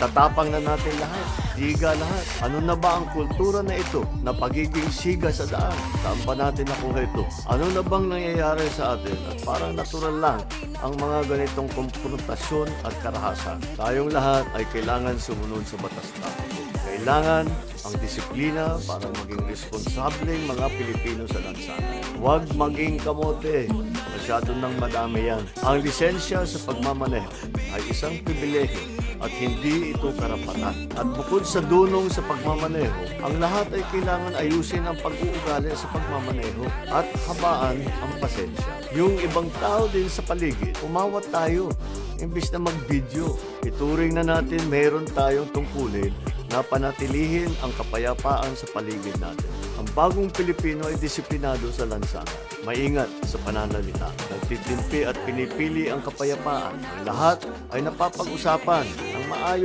Itatapang na natin lahat. Siga lahat. Ano na ba ang kultura na ito na pagiging siga sa daan? Saan pa natin nakuha ito? Ano na bang nangyayari sa atin? At parang natural lang ang mga ganitong konfrontasyon at karahasan. Tayong lahat ay kailangan sumunod sa batas trapiko. Kailangan ang disiplina para maging responsableng mga Pilipino sa lansangan. Huwag maging kamote. Masyado nang madami yan. Ang lisensya sa pagmamaneho ay isang pribilehyo at hindi ito karapatan. At bukod sa dunong sa pagmamaneho, ang lahat ay kailangan ayusin ang pag-uugali sa pagmamaneho at habaan ang pasensya. Yung ibang tao din sa paligid, umawat tayo. Imbis na mag-video, ituring na natin mayroon tayong tungkulin na panatilihin ang kapayapaan sa paligid natin. Ang bagong Pilipino ay disiplinado sa lansangan, maingat sa pananalita, nagtitimpi at pinipili ang kapayapaan. Ang lahat ay napapag-usapan ng maayos.